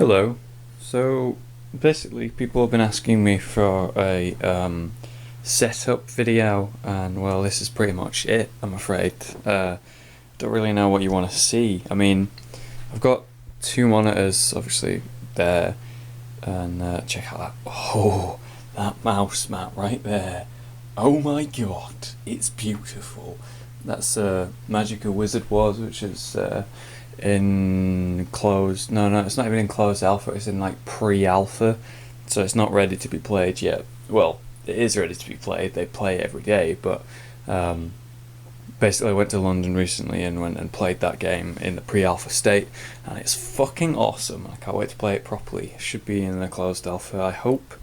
Hello. So basically, people have been asking me for a setup video, and well, this is pretty much it. I'm afraid. Don't really know what you want to see. I mean, I've got two monitors, obviously there, and check out that. Oh, that mouse mat right there. Oh my god, it's beautiful. That's Magica Wizard Wars, which is in closed. No, it's not even in closed alpha. It's in like pre-alpha, so it's not ready to be played yet. Well, it is ready to be played. They play it every day, but basically, I went to London recently and went and played that game in the pre-alpha state, and it's fucking awesome. I can't wait to play it properly. It should be in the closed alpha, I hope.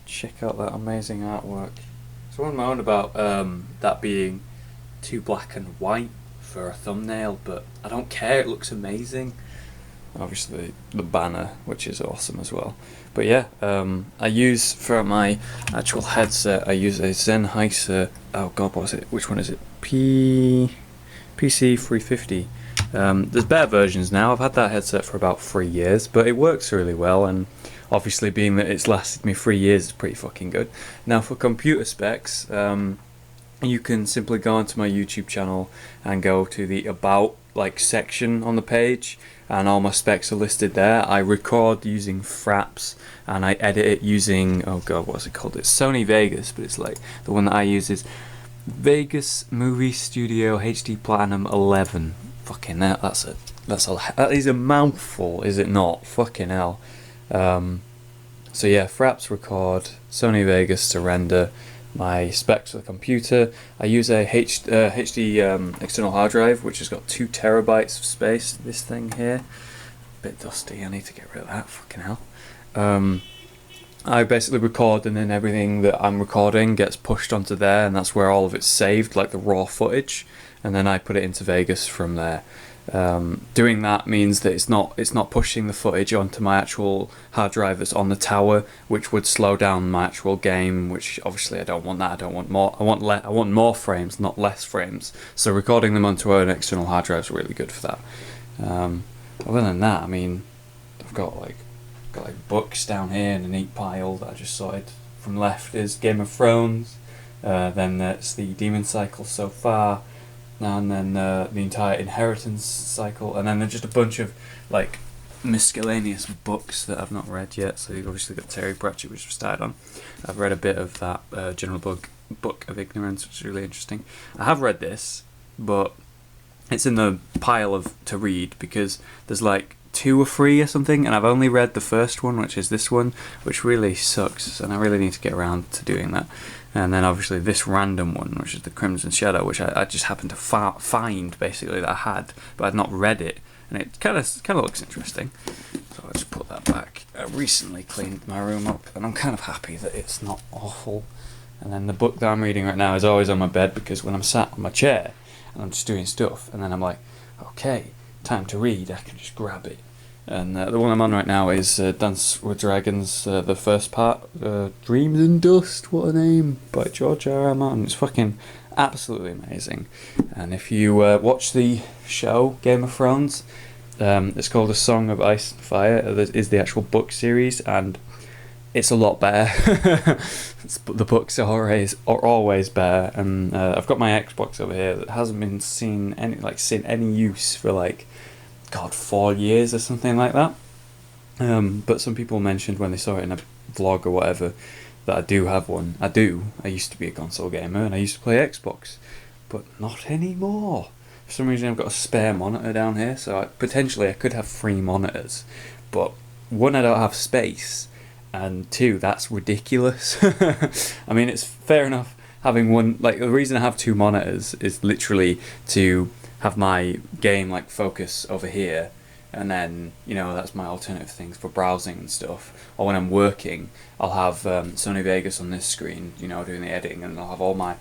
Check out that amazing artwork. Someone moaned about that being too black and white for a thumbnail, but I don't care, it looks amazing. Obviously the banner, which is awesome as well. But yeah, I use for my actual headset, I use a Sennheiser, oh god, what was it? Which one is it? PC350. There's better versions now. I've had that headset for about 3 years, but it works really well, and obviously being that it's lasted me 3 years is pretty fucking good. Now for computer specs, you can simply go onto my YouTube channel and go to the About section on the page, and all my specs are listed there. I record using Fraps and I edit it using, oh god, what's it called? It's Sony Vegas, but it's like the one that I use is Vegas Movie Studio HD Platinum 11. Fucking hell, that is a mouthful, is it not? Fucking hell. So yeah, Fraps record, Sony Vegas to render my specs for the computer. I use a HD external hard drive, which has got 2 terabytes of space. This thing here, a bit dusty. I need to get rid of that. Fucking hell. I basically record, and then everything that I'm recording gets pushed onto there, and that's where all of it's saved, like the raw footage, and then I put it into Vegas from there. Doing that means that it's not pushing the footage onto my actual hard drive that's on the tower, which would slow down my actual game, which obviously I don't want that. I don't want more. I want more frames, not less frames. So recording them onto an external hard drive is really good for that. Other than that, I mean, I've got books down here in a neat pile that I just sorted. From left is Game of Thrones, then that's the Demon Cycle so far, and then the entire Inheritance cycle, and then there's just a bunch of miscellaneous books that I've not read yet. So you've obviously got Terry Pratchett, which I've started on. I've read a bit of that General Book of Ignorance, which is really interesting. I have read this, but it's in the pile of to read because there's 2 or 3 or something, and I've only read the first one, which is this one, which really sucks, and I really need to get around to doing that. And then obviously this random one, which is the Crimson Shadow, which I just happened to find basically that I had, but I'd not read it, and it kind of looks interesting. So I'll just put that back. I recently cleaned my room up, and I'm kind of happy that it's not awful. And then the book that I'm reading right now is always on my bed, because when I'm sat on my chair and I'm just doing stuff, and then I'm like, okay, time to read, I can just grab it. And the one I'm on right now is Dance with Dragons, the first part, Dreams and Dust, what a name, by George R.R. Martin. It's fucking absolutely amazing. And if you watch the show Game of Thrones, it's called A Song of Ice and Fire. It is the actual book series, and it's a lot better. The books are always better, and I've got my Xbox over here that hasn't been seen any use for 4 years or something like that. But some people mentioned when they saw it in a vlog or whatever that I do have one. I do. I used to be a console gamer and I used to play Xbox, but not anymore. For some reason I've got a spare monitor down here, so potentially I could have 3 monitors, but 1, I don't have space, and 2, that's ridiculous. I mean, it's fair enough having one. The reason I have 2 monitors is literally to have my game focus over here, and then that's my alternative things for browsing and stuff. Or when I'm working, I'll have Sony Vegas on this screen, doing the editing, and I'll have all my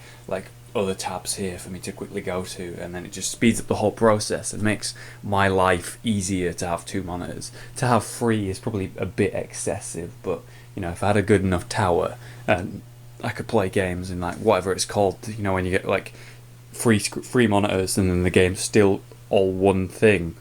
other tabs here for me to quickly go to, and then it just speeds up the whole process and makes my life easier to have 2 monitors. To have 3 is probably a bit excessive, but if I had a good enough tower, and I could play games in whatever it's called, when you get 3 monitors and then the game's still all one thing.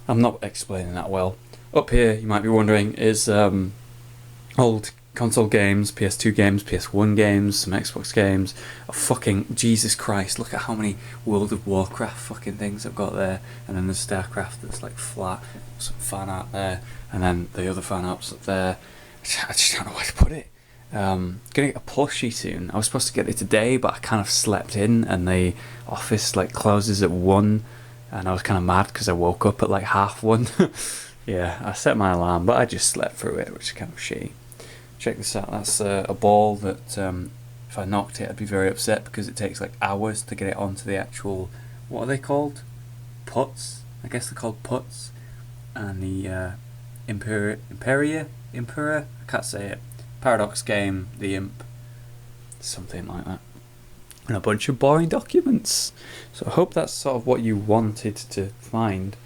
I'm not explaining that well. Up here, you might be wondering, is old console games, PS2 games, PS1 games, some Xbox games. Oh, fucking Jesus Christ, look at how many World of Warcraft fucking things I've got there. And then there's StarCraft that's like flat, some fan art there, and then the other fan art's up there. I just don't know where to put it. Gonna get a plushie soon. I was supposed to get it today, but I kind of slept in, and the office like closes at 1, and I was kind of mad because I woke up at like 1:30. Yeah, I set my alarm, but I just slept through it, which is kind of shitty. Check this out. That's a ball that if I knocked it, I'd be very upset because it takes like hours to get it onto the actual, what are they called? Putts? I guess they're called putts. And the Imperia? I can't say it. Paradox game, the Imp, something like that. And a bunch of boring documents. So I hope that's sort of what you wanted to find.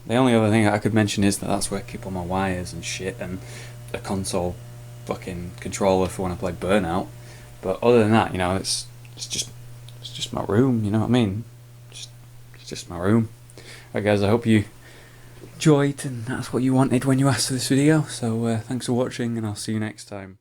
The only other thing I could mention is that that's where I keep all my wires and shit, and a console fucking controller for when I play Burnout. But other than that, you know, it's just my room. You know what I mean? It's just my room. Alright, guys. I hope you enjoyed, and that's what you wanted when you asked for this video. So thanks for watching, and I'll see you next time.